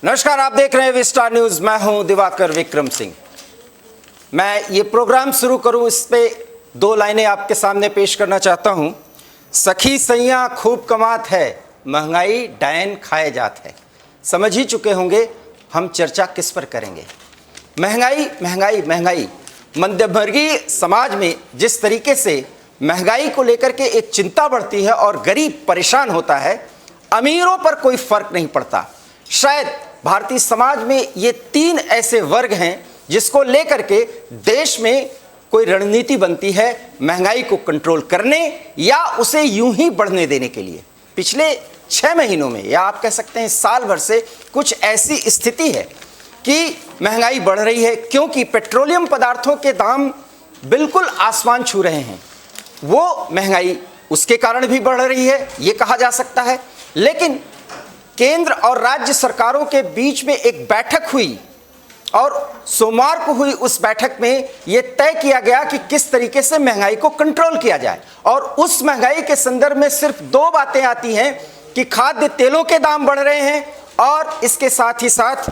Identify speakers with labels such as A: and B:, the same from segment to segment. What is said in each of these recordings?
A: नमस्कार, आप देख रहे हैं विस्टार न्यूज। मैं हूं दिवाकर विक्रम सिंह। मैं ये प्रोग्राम शुरू करूं, इस पे दो लाइनें आपके सामने पेश करना चाहता हूं। सखी सैया खूब कमात है, महंगाई डायन खाए जात है। समझ ही चुके होंगे हम चर्चा किस पर करेंगे। महंगाई महंगाई महंगाई। मध्यमवर्गीय समाज में जिस तरीके से महंगाई को लेकर के एक चिंता बढ़ती है और गरीब परेशान होता है, अमीरों पर कोई फर्क नहीं पड़ता। शायद भारतीय समाज में ये तीन ऐसे वर्ग हैं जिसको लेकर के देश में कोई रणनीति बनती है महंगाई को कंट्रोल करने या उसे यूं ही बढ़ने देने के लिए। पिछले 6 महीनों में या आप कह सकते हैं साल भर से कुछ ऐसी स्थिति है कि महंगाई बढ़ रही है, क्योंकि पेट्रोलियम पदार्थों के दाम बिल्कुल आसमान छू रहे हैं। वो महंगाई उसके कारण भी बढ़ रही है, ये कहा जा सकता है। लेकिन केंद्र और राज्य सरकारों के बीच में एक बैठक हुई और सोमवार को हुई उस बैठक में यह तय किया गया कि किस तरीके से महंगाई को कंट्रोल किया जाए। और उस महंगाई के संदर्भ में सिर्फ दो बातें आती हैं कि खाद्य तेलों के दाम बढ़ रहे हैं और इसके साथ ही साथ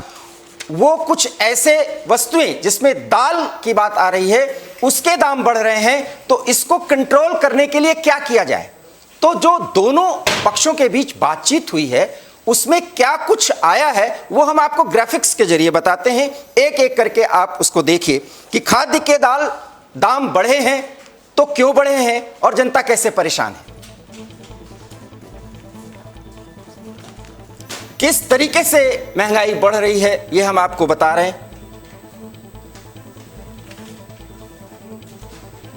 A: वो कुछ ऐसे वस्तुएं जिसमें दाल की बात आ रही है उसके दाम बढ़ रहे हैं। तो इसको कंट्रोल करने के लिए क्या किया जाए। तो जो दोनों पक्षों के बीच बातचीत हुई है उसमें क्या कुछ आया है वो हम आपको ग्राफिक्स के जरिए बताते हैं। एक एक करके आप उसको देखिए कि खाद्य के दाम बढ़े हैं तो क्यों बढ़े हैं और जनता कैसे परेशान है, किस तरीके से महंगाई बढ़ रही है, ये हम आपको बता रहे हैं।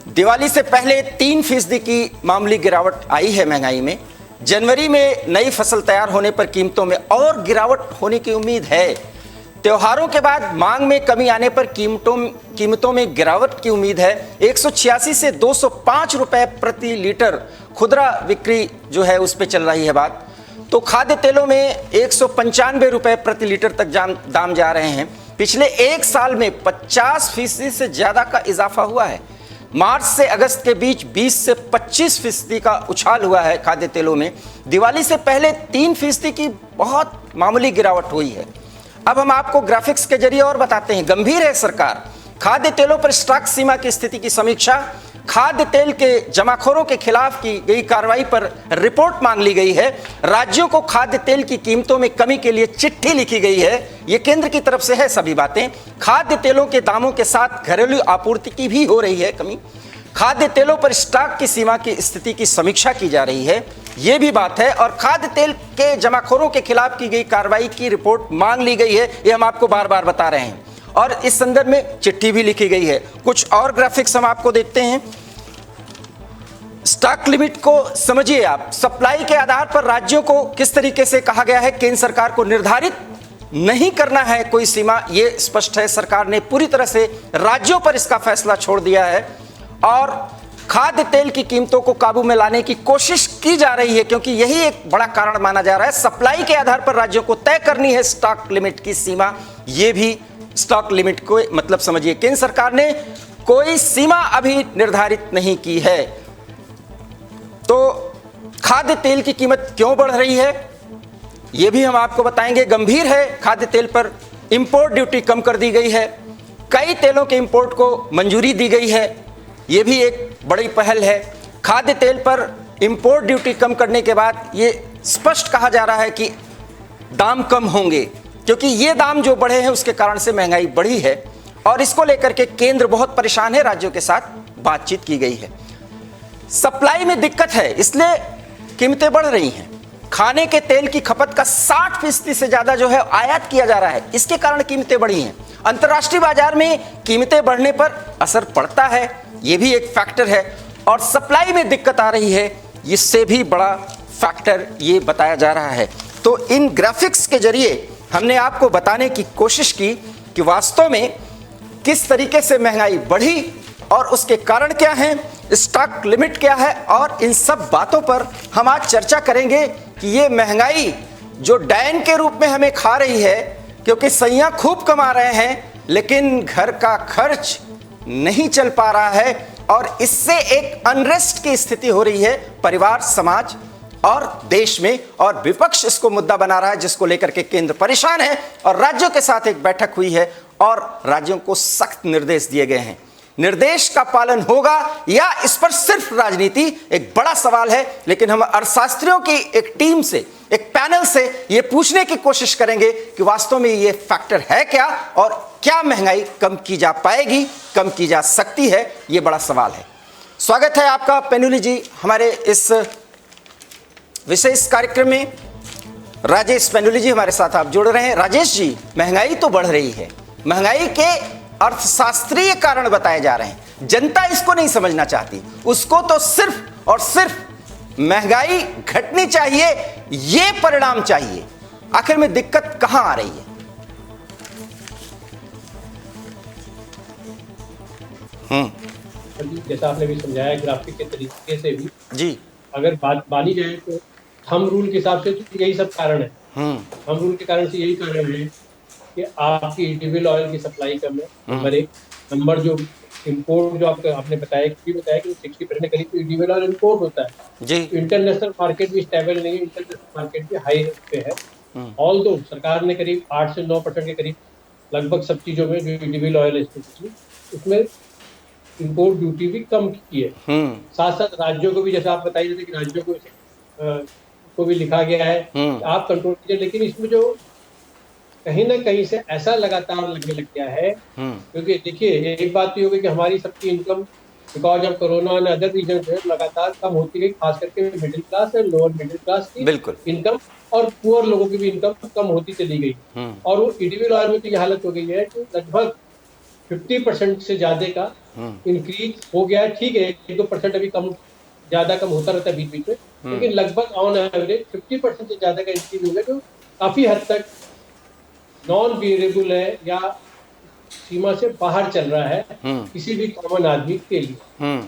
A: दिवाली से पहले 3% की मामूली गिरावट आई है महंगाई में। जनवरी में नई फसल तैयार होने पर कीमतों में और गिरावट होने की उम्मीद है। त्योहारों के बाद मांग में कमी आने पर कीमतों में गिरावट की उम्मीद है। 186 से 205 रुपए प्रति लीटर खुदरा बिक्री जो है उस पर चल रही है बात। तो खाद्य तेलों में 195 रुपए प्रति लीटर तक दाम जा रहे हैं। पिछले एक साल में 50% से ज्यादा का इजाफा हुआ है। मार्च से अगस्त के बीच 20 से 25% का उछाल हुआ है खाद्य तेलों में। दिवाली से पहले 3% की बहुत मामूली गिरावट हुई है। अब हम आपको ग्राफिक्स के जरिए और बताते हैं। गंभीर है सरकार, खाद्य तेलों पर स्टॉक सीमा की स्थिति की समीक्षा। खाद्य तेल के जमाखोरों के खिलाफ की गई कार्रवाई पर रिपोर्ट मांग ली गई है। राज्यों को खाद्य तेल की कीमतों में कमी के लिए चिट्ठी लिखी गई है। ये केंद्र की तरफ से है सभी बातें। खाद्य तेलों के दामों के साथ घरेलू आपूर्ति की भी हो रही है कमी। खाद्य तेलों पर स्टॉक की सीमा की स्थिति की समीक्षा की जा रही है, ये भी बात है। और खाद्य तेल के जमाखोरों के खिलाफ की गई कार्रवाई की रिपोर्ट मांग ली गई है, ये हम आपको बार बार बता रहे हैं। और इस संदर्भ में चिट्ठी भी लिखी गई है। कुछ और ग्राफिक्स हम आपको देखते हैं। स्टॉक लिमिट को समझिए आप। सप्लाई के आधार पर राज्यों को किस तरीके से कहा गया है, केंद्र सरकार को निर्धारित नहीं करना है कोई सीमा, ये स्पष्ट है। सरकार ने पूरी तरह से राज्यों पर इसका फैसला छोड़ दिया है और खाद्य तेल की कीमतों को काबू में लाने की कोशिश की जा रही है, क्योंकि यही एक बड़ा कारण माना जा रहा है। सप्लाई के आधार पर राज्यों को तय करनी है स्टॉक लिमिट की सीमा। ये भी स्टॉक लिमिट को मतलब समझिए, केंद्र सरकार ने कोई सीमा अभी निर्धारित नहीं की है। तो खाद्य तेल की कीमत क्यों बढ़ रही है यह भी हम आपको बताएंगे। गंभीर है, खाद्य तेल पर इंपोर्ट ड्यूटी कम कर दी गई है। कई तेलों के इंपोर्ट को मंजूरी दी गई है, यह भी एक बड़ी पहल है। खाद्य तेल पर इंपोर्ट ड्यूटी कम करने के बाद यह स्पष्ट कहा जा रहा है कि दाम कम होंगे, क्योंकि ये दाम जो बढ़े हैं उसके कारण से महंगाई बढ़ी है और इसको लेकर के केंद्र बहुत परेशान है। राज्यों के साथ बातचीत की गई है। सप्लाई में दिक्कत है, इसलिए कीमतें बढ़ रही हैं। खाने के तेल की खपत का 60% से ज्यादा जो है आयात किया जा रहा है, इसके कारण कीमतें बढ़ी हैं। अंतर्राष्ट्रीय बाजार में कीमतें बढ़ने पर असर पड़ता है, यह भी एक फैक्टर है। और सप्लाई में दिक्कत आ रही है, इससे भी बड़ा फैक्टर ये बताया जा रहा है। तो इन ग्राफिक्स के जरिए हमने आपको बताने की कोशिश की कि वास्तव में किस तरीके से महंगाई बढ़ी और उसके कारण क्या हैं, स्टॉक लिमिट क्या है। और इन सब बातों पर हम आज चर्चा करेंगे कि ये महंगाई जो डायन के रूप में हमें खा रही है, क्योंकि सैया खूब कमा रहे हैं लेकिन घर का खर्च नहीं चल पा रहा है और इससे एक अनरेस्ट की स्थिति हो रही है परिवार, समाज और देश में, और विपक्ष इसको मुद्दा बना रहा है, जिसको लेकर के केंद्र परेशान है और राज्यों के साथ एक बैठक हुई है और राज्यों को सख्त निर्देश दिए गए हैं। निर्देश का पालन होगा या इस पर सिर्फ राजनीति, एक बड़ा सवाल है। लेकिन हम अर्थशास्त्रियों की एक टीम से, एक पैनल से ये पूछने की कोशिश करेंगे कि वास्तव में ये फैक्टर है क्या और क्या महंगाई कम की जा पाएगी, कम की जा सकती है, ये बड़ा सवाल है। स्वागत है आपका पेनुली जी हमारे इस विशेष कार्यक्रम में। राजेश पेनुली जी हमारे साथ आप जुड़ रहे हैं। राजेश जी, महंगाई तो बढ़ रही है, महंगाई के अर्थशास्त्रीय कारण बताए जा रहे हैं, जनता इसको नहीं समझना चाहती, उसको तो सिर्फ और सिर्फ महंगाई घटनी चाहिए, ये परिणाम चाहिए। आखिर में दिक्कत कहां आ रही है?
B: जैसा आपने भी समझाया ग्राफिक के तरीके से भी
A: जी,
B: अगर बात मानी जाए तो थंब रूल के हिसाब से तो यही सब कारण है। थंब रूल के कारण से यही कारण है कि आपकी इंडिविजुअल ऑयल की सप्लाई कम है। नंबर एक। नंबर जो इंपोर्ट जो आपने बताया कि 60% करीब तो इंडिविजुअल ऑयल इंपोर्ट होता है
A: जी।
B: इंटरनेशनल मार्केट भी स्टेबल नहीं है, इंटरनेशनल मार्केट भी हाई पे है। ऑल्दो सरकार ने करीब 8 से 9% के करीब लगभग सब चीजों में जो इंडिविजुअल ऑयल है उसमें इंपोर्ट ड्यूटी भी कम की है। साथ साथ राज्यों को भी, जैसा आप बताइए थे कि राज्यों को भी लिखा गया है कि आप कंट्रोल कीजिए, लेकिन इसमें जो कहीं ना कहीं से ऐसा लगातार लगने लग गया है, क्योंकि देखिए एक बात तो होगी कि हमारी सबकी इनकम बिकॉज ऑफ कोरोना और अदर रीजन से लगातार कम होती गई, खास करके मिडिल क्लास और लोअर मिडिल क्लास की
A: बिल्कुल
B: इनकम और पुअर लोगों की भी इनकम कम होती चली गई। और वो इंडिविजुअल ऑयल में तो ये हालत हो गई है कि लगभग 50% से ज्यादा का इंक्रीज हो गया है। ठीक है, 1-2% अभी कम ज्यादा कम होता रहता है बीच बीच में, लेकिन लगभग ऑन एवरेज 50% से ज्यादा का इंक्रीज हो गया, जो काफी हद तक नॉन वेरिएबल है या सीमा से बाहर चल रहा है किसी भी कॉमन आदमी के लिए।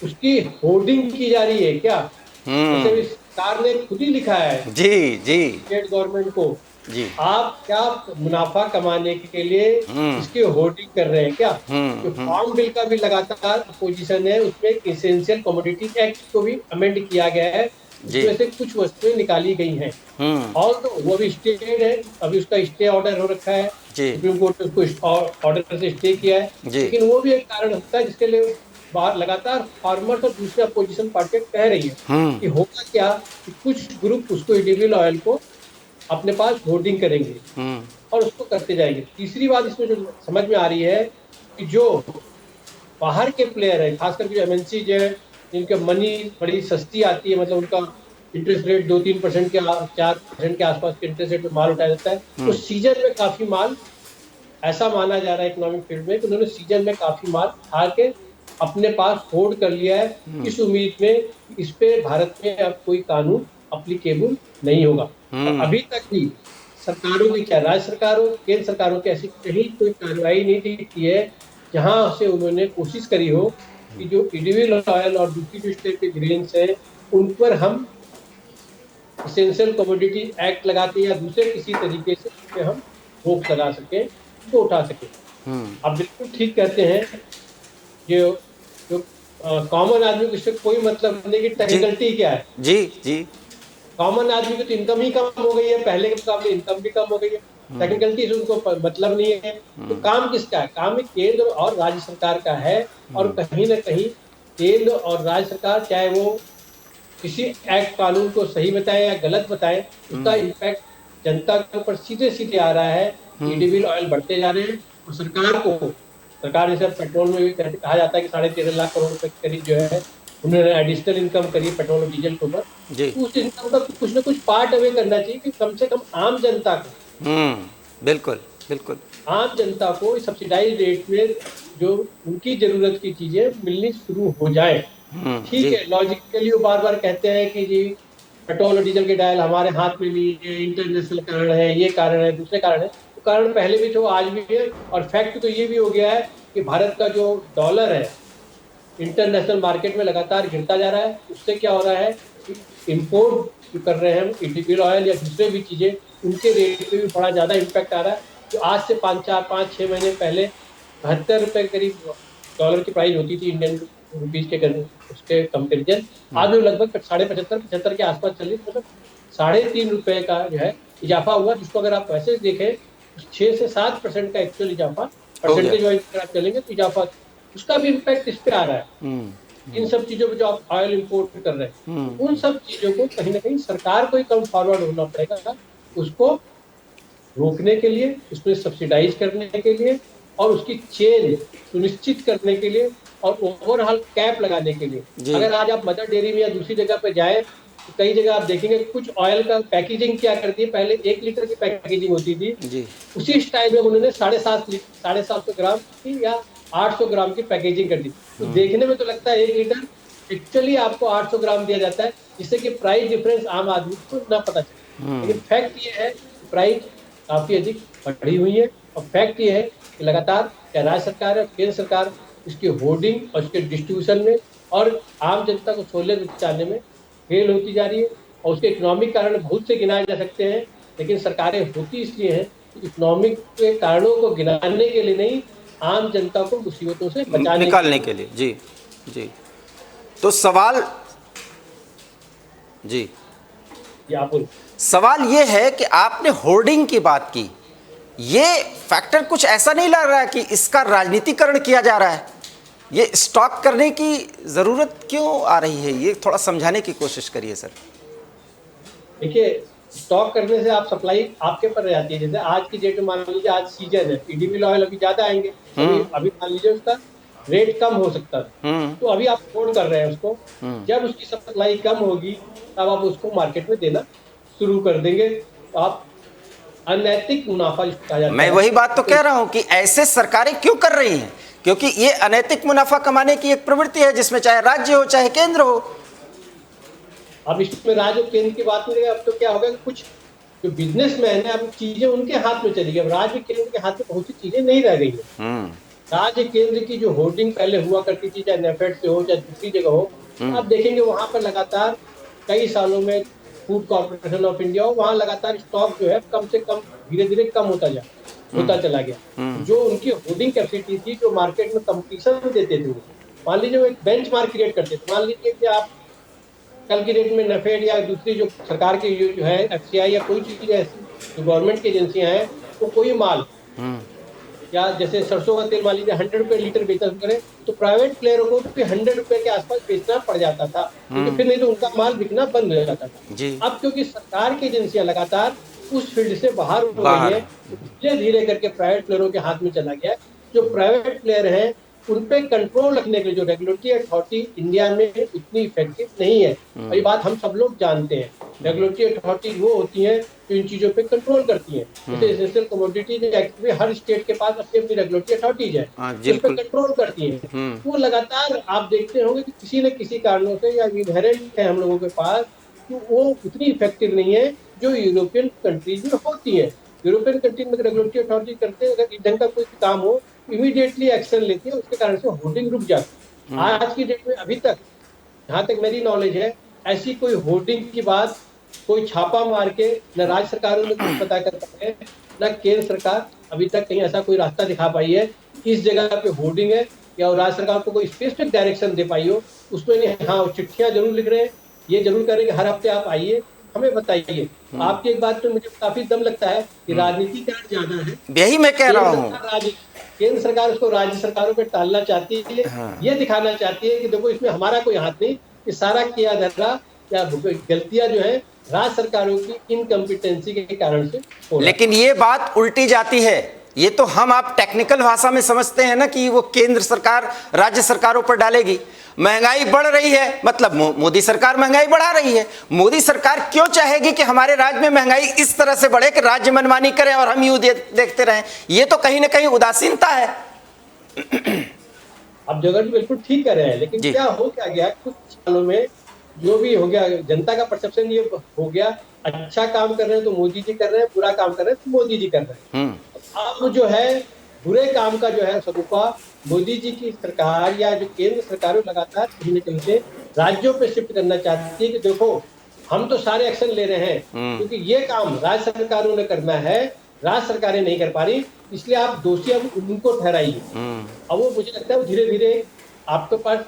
B: उसकी होर्डिंग की जा रही है क्या? जैसे सरकार ने खुद ही लिखा है
A: जी जी
B: स्टेट गवर्नमेंट को
A: जी,
B: आप क्या मुनाफा कमाने के लिए इसकी होर्डिंग कर रहे हैं क्या? जो फार्म बिल का भी लगातार अपोजिशन है, उसमें एसेंशियल कमोडिटी एक्ट को भी अमेंड किया गया है, जिसमें से कुछ वस्तुएं निकाली गई हैं। और तो वो भी स्टे है, अभी उसका स्टे ऑर्डर हो रखा है, सुप्रीम कोर्ट ने उसको ऑर्डर से स्टे किया है, लेकिन वो भी एक कारण होता है जिसके लिए लगातार फार्मर्स और दूसरे अपोजिशन पार्टियां कह रही है कि होगा क्या कि कुछ ग्रुप उसको इंडिविजुअल ऑयल को अपने पास होर्डिंग करेंगे और उसको करते जाएंगे। तीसरी बात इसमें जो समझ में आ रही है कि जो बाहर के प्लेयर है, खासकर जो एमएनसी जो है, जिनके मनी बड़ी सस्ती आती है, मतलब उनका इंटरेस्ट रेट 2-3% के 4% के आसपास के इंटरेस्ट रेट में माल उठाया जाता है, तो सीजन में काफी माल, ऐसा माना जा रहा है इकोनॉमिक फील्ड में कि उन्होंने सीजन में काफी माल उठा के अपने पास होल्ड कर लिया है, इस उम्मीद में इस पे भारत में अब कोई कानून अप्लीकेबल नहीं होगा। अभी तक भी सरकारों की, क्या राज्य सरकारों केंद्र सरकारों की, ऐसी कहीं कोई कार्रवाई नहीं की है जहां से उन्होंने कोशिश करी हो कि जो इंडिविजुअल ऑयल और दूसरी जो स्टेट के ग्रेन्स है उन पर हम एसेंशियल कमोडिटी एक्ट लगाते या दूसरे किसी तरीके से हम रोक लगा सके, तो उठा सके। आप बिल्कुल ठीक कहते हैं, जो कॉमन आदमी को इससे कोई मतलब नहीं कि टेक्निकलिटी क्या है।
A: जी जी,
B: कॉमन आदमी की तो इनकम ही कम हो गई है, पहले के मुकाबले इनकम भी कम हो गई है, टेक्निकलिटी से उनको मतलब नहीं है। तो काम किसका है? काम केंद्र और राज्य सरकार का है, और कहीं ना कहीं केंद्र और राज्य सरकार, चाहे वो किसी एक्ट कानून को सही बताए या गलत बताए, उसका इम्पैक्ट जनता के ऊपर सीधे सीधे आ रहा है। इंडिविजुअल ऑयल बढ़ते जा रहे हैं और सरकार जैसे पेट्रोल में भी कहा जाता है कि 13.5 लाख करोड़ रुपए के करीब जो है उन्होंने एडिशनल इनकम करी पेट्रोल और डीजल के ऊपर, उस इनकम का कुछ ना कुछ पार्ट अवे करना चाहिए कि कम से कम आम जनता को,
A: बिल्कुल बिल्कुल, आम
B: जनता को सब्सिडाइज रेट में जो उनकी जरूरत की चीजें मिलनी शुरू हो जाए। ठीक है, लॉजिकली वो बार बार कहते हैं कि जी पेट्रोल और डीजल के डायल हमारे हाथ में नहीं है, इंटरनेशनल कारण है, ये कारण है, दूसरे कारण है। तो कारण पहले भी थे, आज भी है, और फैक्ट तो ये भी हो गया है कि भारत का जो डॉलर है इंटरनेशनल मार्केट में लगातार गिरता जा रहा है। उससे क्या हो रहा है कि इम्पोर्ट जो कर रहे हैं इंडिविजुअल ऑयल या दूसरे भी चीज़ें, उनके रेट पे भी बड़ा ज़्यादा इम्पैक्ट आ रहा है। जो आज से 5-6 महीने पहले 72 रुपये करीब डॉलर की प्राइस होती थी इंडियन रुपीज के उसके कंपेरिजन आज वो लगभग 75 के आसपास चल रही, मतलब 3.5 रुपए का जो है इजाफा हुआ, जिसको अगर आप वैसे देखें 6 से 7% का एक्चुअल इजाफा,
A: हो गया।
B: परसेंटेज वाइज अगर आप चलेंगे तो इजाफा उसका भी इम्पैक्ट इस पे आ रहा है। इन सब चीजों पे जो आप ऑयल इंपोर्ट कर रहे हैं, उन सब चीजों को कहीं ना कहीं सरकार को ही कम फॉरवर्ड होना पड़ेगा, उसको रोकने के लिए, उसमें सब्सिडाइज करने के लिए और उसकी चेन सुनिश्चित करने के लिए और ओवरऑल कैप लगाने के लिए। अगर आज आप मदर डेयरी में या दूसरी जगह पे जाए तो कई जगह आप देखेंगे कुछ ऑयल का पैकेजिंग क्या करती है, पहले 1 लीटर की पैकेजिंग होती थी
A: जी।
B: उसी स्टाइल में उन्होंने 750 ग्राम की या 800 ग्राम की पैकेजिंग कर दी। तो देखने में तो लगता है 1 लीटर, एक्चुअली आपको 800 ग्राम दिया जाता है, जिससे कि प्राइस डिफरेंस आम आदमी को ना पता चले। लेकिन फैक्ट ये है प्राइस काफी अधिक बढ़ी हुई है और फैक्ट ये है कि लगातार क्या राज्य सरकार है, केंद्र सरकार इसकी होर्डिंग और इसके डिस्ट्रीब्यूशन में और आम जनता को सहूलियत पहुंचाने में फेल होती जा रही है। और उसके इकोनॉमिक कारण बहुत से गिनाए जा सकते हैं, लेकिन सरकारें होती इसलिए हैं कि इकोनॉमिक के कारणों को गिनाने के लिए नहीं, आम जनता को मुसीबतों से बचाने
A: निकालने के लिए। जी जी। तो सवाल जी
B: आप बोलो।
A: सवाल ये है कि आपने होर्डिंग की बात की, ये फैक्टर कुछ ऐसा नहीं लग रहा है कि इसका राजनीतिकरण किया जा रहा है? ये स्टॉक करने की ज़रूरत क्यों आ रही है, ये थोड़ा समझाने की कोशिश करिए सर।
B: देखिए, स्टॉक करने से आप सप्लाई आपके पर रह जाती है। जैसे आज की डेट में मान लीजिए आज सीजन है, ईडीबी ऑयल अभी ज्यादा आएंगे, अभी मान लीजिए उसका रेट कम हो सकता है, तो अभी आप होल्ड कर रहे हैं उसको। जब उसकी सप्लाई कम होगी तब आप उसको मार्केट में देना शुरू कर देंगे, तो आप अनैतिक मुनाफा जिसको कहा जाता है।
A: मैं वही बात तो कह रहा हूं कि ऐसे सरकारें क्यों कर रही हैं, क्योंकि ये अनैतिक मुनाफा कमाने की एक प्रवृत्ति है, जिसमें चाहे राज्य हो चाहे केंद्र हो।
B: अब इसमें राज्य और केंद्र की बात नहीं, अब तो क्या होगा कि कुछ जो बिजनेसमैन है, अब चीजें उनके हाथ में चली गई। अब राज्य केंद्र के हाथ में बहुत सी चीजें नहीं रह गई है। राज्य केंद्र की जो होर्डिंग पहले हुआ करती थी, चाहे नेफेड से हो चाहे दूसरी जगह हो, आप देखेंगे वहां पर लगातार कई सालों में फूड कॉर्पोरेशन ऑफ इंडिया हो, वहां लगातार स्टॉक जो है कम से कम धीरे धीरे कम होता चला गया। जो उनकी होर्डिंग कैपेसिटी थी, जो मार्केट में कंपटीशन देते थे, मान लीजिए वो एक बेंच मार्क क्रिएट करते थे। मान लीजिए कि आप कल की डेट में नेफेड या दूसरी जो सरकार की जो है एफसीआई या कोई चीज ऐसी जो गवर्नमेंट की एजेंसियां हैं, वो कोई माल या जैसे सरसों का तेल मान लीजिए 100 रुपए लीटर बेचा करें, तो प्राइवेट प्लेयरों को फिर 100 रुपए के आसपास बेचना पड़ जाता था, क्योंकि फिर नहीं तो उनका माल बिकना बंद हो जाता था। अब क्योंकि सरकार की एजेंसियां लगातार उस फील्ड से बाहर हो रही है, धीरे धीरे करके प्राइवेट प्लेयरों के हाथ में चला गया है। जो प्राइवेट प्लेयर हैं उन पे कंट्रोल रखने के लिए जो रेगुलेटरी अथॉरिटी इंडिया में उतनी इफेक्टिव नहीं है, और ये बात हम सब लोग जानते हैं। रेगुलेटरी अथॉरिटी वो होती है जो इन चीजों पे कंट्रोल करती है। जैसे एसेंशियल कमोडिटीज एक्ट में हर स्टेट के पास अपनी अपनी रेगुलेटरी अथॉरिटीज है, उस पर कंट्रोल करती है। वो लगातार आप देखते होंगे कि किसी न किसी कारणों से या इनहेरेंट है हम लोगों के पास, तो वो उतनी इफेक्टिव नहीं है जो यूरोपियन कंट्रीज में होती है। यूरोपियन कंट्री में रेगुलेटरी अथॉरिटी करते हैं, अगर ढंग का कोई काम हो इमीडिएटली एक्शन लेती है, उसके कारण से होर्डिंग रुक जाती है। आज की डेट में अभी तक जहां तक मेरी नॉलेज है, ऐसी कोई होर्डिंग की बात कोई छापा मार के न राज्य सरकारों ने कुछ पता कर पाए, न केंद्र सरकार अभी तक कहीं ऐसा कोई रास्ता दिखा पाई है इस जगह पे होर्डिंग है, या राज्य सरकार को कोई स्पेसिफिक डायरेक्शन दे पाई हो। उसमें नहीं, हाँ चिट्ठियां जरूर लिख रहे हैं, ये जरूर करें कि हर हफ्ते आप आइए हमें बताइए। आपकी एक बात तो मुझे काफी दम लगता है कि राजनीतिकरण ज्यादा है,
A: यही मैं कह रहा हूँ।
B: केंद्र सरकार उसको राज्य सरकारों पे टालना चाहती है। ये दिखाना चाहती है कि देखो इसमें हमारा कोई हाथ नहीं, कि सारा किया धरा या गलतियां जो है राज्य सरकारों की इनकम्पिटेंसी के कारण से हो।
A: लेकिन ये बात उल्टी जाती है, ये तो हम आप टेक्निकल भाषा में समझते हैं ना कि वो केंद्र सरकार राज्य सरकारों पर डालेगी। महंगाई बढ़ रही है, मतलब मोदी सरकार महंगाई बढ़ा रही है। मोदी सरकार क्यों चाहेगी कि हमारे राज्य में महंगाई इस तरह से बढ़े कि राज्य मनमानी करें और हम यूं देखते रहें? ये तो कहीं ना कहीं उदासीनता है।
B: अब जगह बिल्कुल ठीक कर रहे हैं, लेकिन क्या गया कुछ सालों में जो भी हो गया, जनता का परसेप्शन ये हो गया, अच्छा काम कर रहे हैं तो मोदी जी कर रहे हैं, बुरा काम कर रहे हैं तो मोदी जी कर रहे हैं। अब जो है बुरे काम का जो है सदुपा मोदी जी की सरकार या जो केंद्र सरकार लगातार कहीं न कहीं से राज्यों पे शिफ्ट करना चाहती है कि देखो हम तो सारे एक्शन ले रहे हैं, क्योंकि ये काम राज्य सरकारों ने करना है, राज्य सरकारें नहीं कर पा रही, इसलिए आप दोषी अब उनको ठहराइए। अब वो मुझे लगता है धीरे धीरे आपके पास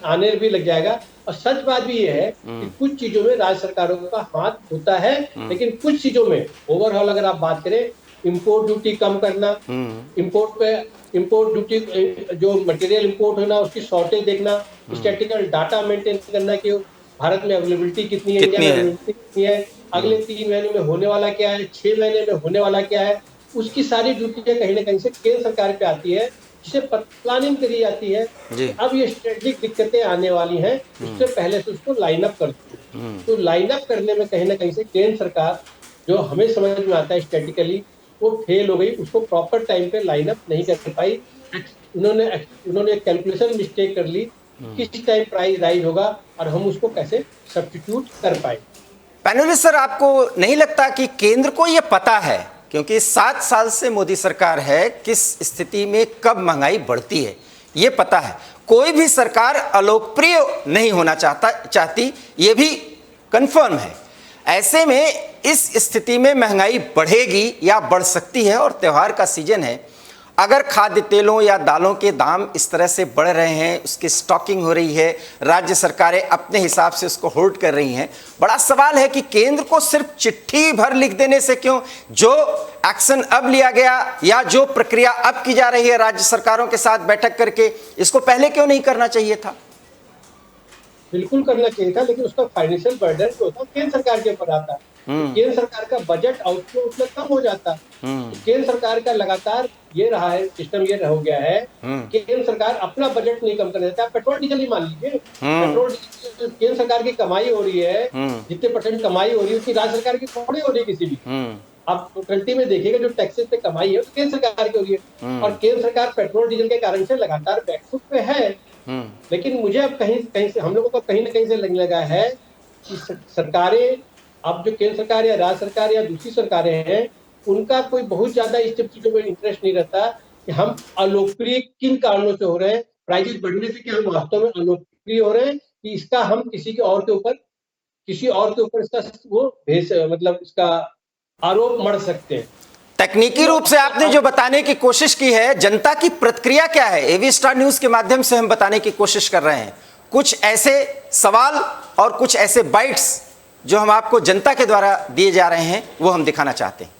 B: आने भी लग जाएगा। और सच बात भी ये है कि कुछ चीजों में राज्य सरकारों का हाथ होता है, लेकिन कुछ चीजों में ओवरऑल अगर आप बात करें, इंपोर्ट ड्यूटी कम करना, इंपोर्ट ड्यूटी जो मटेरियल इंपोर्ट होना उसकी शॉर्टेज देखना, स्टैटिस्टिकल डाटा मेंटेन करना कि भारत में अवेलेबिलिटी कितनी है, इंडिया में अवेलेबिलिटी कितनी है, अगले 3 महीने में होने वाला क्या है, 6 महीने में होने वाला क्या है, उसकी सारी ड्यूटियां कहीं ना कहीं से केंद्र सरकार पे आती है, जिससे प्लानिंग करी जाती है। अब ये स्ट्रेटेजिक दिक्कतें आने वाली हैं, उससे पहले से उसको लाइन अप कर दो। तो लाइन अप करने में कहीं ना कहीं से केंद्र सरकार, जो हमें समझ में आता है स्ट्रेटेजिकली, वो फेल हो गई, उसको प्रॉपर टाइम पे लाइन अप नहीं कर पाई। उन्होंने कैलकुलेशन मिस्टेक कर ली, किस टाइम प्राइस राइज होगा और हम उसको कैसे सब्स्टिट्यूट कर पाए।
A: पैनलिस्ट सर, आपको नहीं लगता कि केंद्र को यह पता है, क्योंकि 7 साल से मोदी सरकार है, किस स्थिति में कब महंगाई बढ़ती है ये पता है। कोई भी सरकार अलोकप्रिय नहीं होना चाहती, ये भी कंफर्म है। ऐसे में इस स्थिति में महंगाई बढ़ेगी या बढ़ सकती है, और त्योहार का सीजन है। अगर खाद्य तेलों या दालों के दाम इस तरह से बढ़ रहे हैं, उसकी स्टॉकिंग हो रही है, राज्य सरकारें अपने हिसाब से उसको होल्ड कर रही हैं, बड़ा सवाल है कि केंद्र को सिर्फ चिट्ठी भर लिख देने से क्यों, जो एक्शन अब लिया गया या जो प्रक्रिया अब की जा रही है राज्य सरकारों के साथ बैठक करके, इसको पहले क्यों नहीं करना चाहिए था?
B: बिल्कुल करना चाहिए था, लेकिन उसका फाइनेंशियल बर्डन जो था केंद्र सरकार के ऊपर आता। केंद्र सरकार का बजट आउटफ्लो उतना कम हो जाता। केंद्र सरकार का लगातार ये रहा है, सिस्टम ये हो गया है, केंद्र सरकार अपना बजट नहीं कम कर देता। पेट्रोल डीजल ही मान लीजिए, पेट्रोल डीजल केंद्र सरकार की कमाई हो रही है, जितने % कमाई हो रही है उतनी राज्य सरकार की थोड़ी हो रही है किसी भी। आप टोटलिटी में देखिएगा जो टैक्सेस पे कमाई है तो केंद्र सरकार की हो रही है, और केंद्र सरकार पेट्रोल डीजल के कारण से लगातार बैकफुट पे है। लेकिन मुझे अब कहीं से हम लोगों को कहीं ना कहीं से लगने लगा है कि सरकारें, अब जो केंद्र सरकार या राज्य सरकार या दूसरी सरकारें हैं, उनका कोई बहुत ज्यादा इस चीजों में इंटरेस्ट नहीं रहता कि हम अलोकप्रिय किन कारणों से हो रहे हैं, प्राइसेस बढ़ने से क्या हम वास्तव में अलोकप्रिय हो रहे हैं, कि इसका हम किसी और के ऊपर इसका वो मतलब इसका आरोप मढ़ सकते हैं।
A: तकनीकी रूप से आपने जो बताने की कोशिश की है, जनता की प्रतिक्रिया क्या है, एवी स्टार न्यूज के माध्यम से हम बताने की कोशिश कर रहे हैं। कुछ ऐसे सवाल और कुछ ऐसे बाइट्स जो हम आपको जनता के द्वारा दिए जा रहे हैं, वो हम दिखाना चाहते हैं।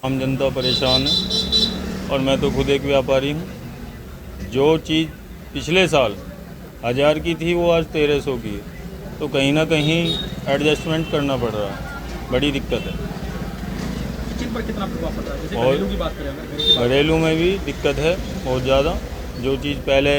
C: आम जनता परेशान है, और मैं तो खुद एक व्यापारी हूँ। जो चीज़ पिछले साल 1000 की थी वो आज 1300 की है, तो कहीं ना कहीं एडजस्टमेंट करना पड़ रहा है, बड़ी दिक्कत है।
D: पर कितना प्रभाव पड़ रहा है? जैसे घरेलू की बात करें,
C: घरेलू में भी दिक्कत है बहुत ज़्यादा। जो चीज़ पहले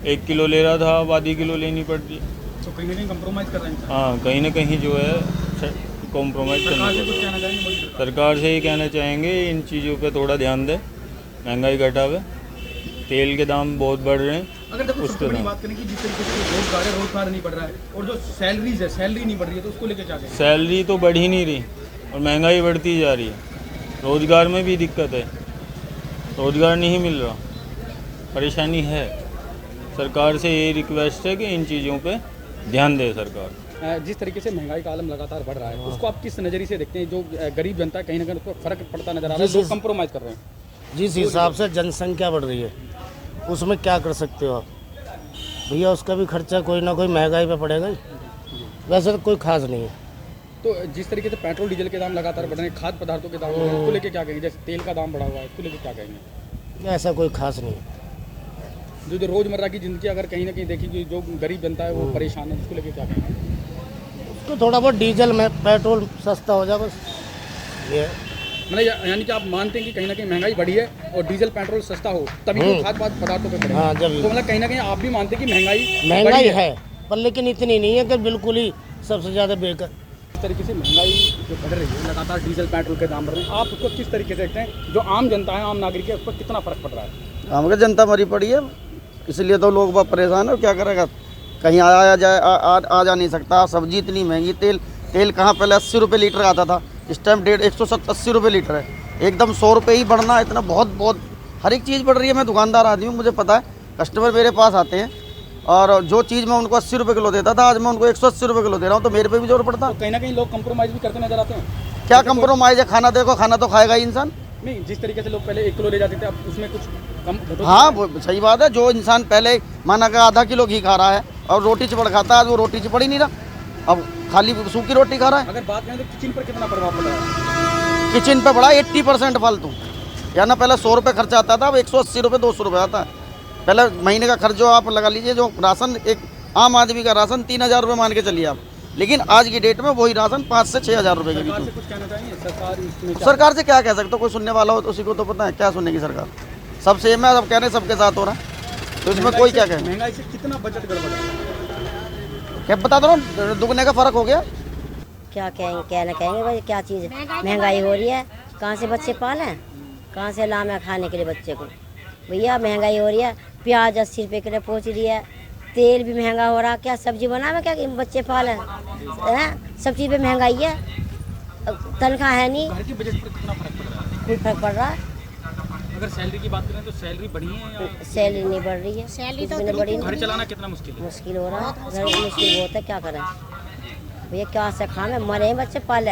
C: 1 किलो ले रहा था अब आधी किलो लेनी पड़ रही है,
D: तो कहीं ना कहीं कंप्रोमाइज़ कर रहे हैं।
C: हाँ, कहीं ना कहीं जो है कॉम्प्रोमाइज़ करना पड़ रहा है। सरकार से ही कहना चाहेंगे इन चीज़ों पे थोड़ा ध्यान दे, महंगाई घटावे। तेल के दाम बहुत बढ़ रहे हैं।
D: अगर देखो सबसे बड़ी बात करें कि जिस तरीके से रोजगार नहीं बढ़ रहा है, और जो सैलरीज है सैलरी नहीं बढ़ रही है, तो उसको लेकर क्या कहें?
C: सैलरी तो बढ़ ही नहीं रही और महंगाई बढ़ती जा रही है। रोज़गार में भी दिक्कत है, रोज़गार नहीं मिल रहा, परेशानी है। सरकार से ये रिक्वेस्ट है कि इन चीज़ों पे ध्यान दे सरकार।
D: जिस तरीके से महंगाई का आलम लगातार बढ़ रहा है, उसको आप किस नज़रिए से देखते हैं? जो गरीब जनता है कहीं ना कहीं उसको फर्क पड़ता नजर आ रहा है, लोग कंप्रोमाइज़ कर रहे हैं।
E: जिस हिसाब से जनसंख्या बढ़ रही है उसमें क्या कर सकते हो आप भैया, उसका भी खर्चा कोई ना कोई महंगाई पे पड़ेगा ही। वैसे तो कोई खास नहीं है।
D: तो जिस तरीके से पेट्रोल डीजल के दाम लगातार बढ़ रहे हैं, खाद्य पदार्थों के दाम बढ़ रहे हैं, उसको लेकर क्या कहेंगे? जैसे तेल का दाम बढ़ा हुआ है, उसको लेकर क्या कहेंगे?
E: ऐसा कोई खास नहीं है।
D: जो रोज़मर्रा की ज़िंदगी अगर कहीं ना कहीं देखिए, जो गरीब जनता है वो परेशान है, उसको लेकर क्या कहेंगे?
E: उसको थोड़ा बहुत डीजल में पेट्रोल सस्ता हो जाए बस, ये
D: मतलब यानी कि आप मानते हैं कि कहीं ना कहीं महंगाई बढ़ी है और डीजल पेट्रोल सस्ता हो तभी तो खाद्य पदार्थों पे बढ़ेगा।
E: हाँ, जब
D: तो मतलब कहीं ना कहीं आप भी मानते हैं कि
E: महंगाई है, पर लेकिन इतनी नहीं है कि बिल्कुल ही सबसे ज़्यादा बेकार।
D: इस तरीके से महंगाई जो बढ़ रही है, लगातार डीजल पेट्रोल के दाम बढ़ रहे हैं, आप उसको किस तरीके से देखते हैं? जो आम जनता है, आम नागरिक है, उस पर कितना फर्क पड़ रहा है?
F: हमारे जनता मरी पड़ी है, इसलिए तो लोग बहुत परेशान है। क्या करेगा, कहीं आया जाए आ जा नहीं सकता। सब्जी इतनी महंगी, तेल कहाँ पहले 80 रुपये लीटर आता था, इस टाइम 180 रुपये लीटर है। एकदम 100 रुपये ही बढ़ना, इतना बहुत हर एक चीज़ बढ़ रही है। मैं दुकानदार आदमी हूँ, मुझे पता है। कस्टमर मेरे पास आते हैं और जो चीज़ मैं उनको 80 रुपये किलो देता था, आज मैं उनको 180 रुपये किलो दे रहा हूँ, तो मेरे पे भी जोर पड़ता।
D: तो कहीं ना कहीं लोग कंप्रोमाइज़ भी करते नजर आते हैं।
F: क्या कंप्रोमाइज़ है? खाना देखो, खाना तो खाएगा ही इंसान।
D: नहीं, जिस तरीके से लोग पहले 1 किलो ले जाते थे, अब उसमें कुछ कम
F: हाँ वो सही बात है। जो इंसान पहले माना का आधा किलो घी खा रहा है और रोटी चिपड़ खाता है, वो रोटी चिपड़ ही नहीं रहा, अब खाली सूखी रोटी खा रहा है।
D: अगर बात करें तो किचन पर कितना प्रभाव पड़ा है?
F: किचन पे पड़ा 80% फालतू। या ना पहले 100 रुपये खर्चा आता था, अब 180 रुपये 200 रुपये आता है। पहले महीने का खर्च जो आप लगा लीजिए, जो राशन एक आम आदमी का राशन 3000 रुपये मान के चलिए आप, लेकिन आज की डेट में वही राशन 5 से 6 हज़ार रुपये के बीच
D: सरकार
F: में।
D: से कुछ कहना चाहेंगे? सरकार इसमें
F: सरकार से क्या कह सकते हो, कोई सुनने वाला हो तो उसी को तो पता है क्या सुनेगी सरकार। सब सेम है, सब कह रहे हैं सबके साथ हो रहा है, तो इसमें कोई क्या कहे।
D: महंगाई से कितना बजट गड़बड़ है?
F: क्या बता दो ना, दुगने का फ़र्क हो गया।
G: क्या कहेंगे, कहना कहेंगे भाई, क्या चीज़ है, महंगाई हो रही है, कहाँ से बच्चे पालें, कहाँ से लामें खाने के लिए बच्चे को। भैया महंगाई हो रही है, प्याज 80 रुपये किलो पहुँच रही है, तेल भी महंगा हो रहा, क्या सब्जी बनावे, क्या बच्चे पालें हैं, सब चीज़ पे महंगाई है, तनख्वाह है नहीं,
D: घर के बजट पर कितना फर्क पड़ रहा है?
G: कोई फर्क पड़ रहा है।
D: अगर सैलरी की बात करें तो सैलरी बढ़ी है या
G: सैलरी नहीं बढ़ रही है, सैलरी तो नहीं बढ़ी,
D: घर चलाना कितना मुश्किल है?
G: मुश्किल हो रहा है, घर में मुश्किल बहुत है, क्या करें भैया, क्या से खावे, मरे हैं बच्चे पाले।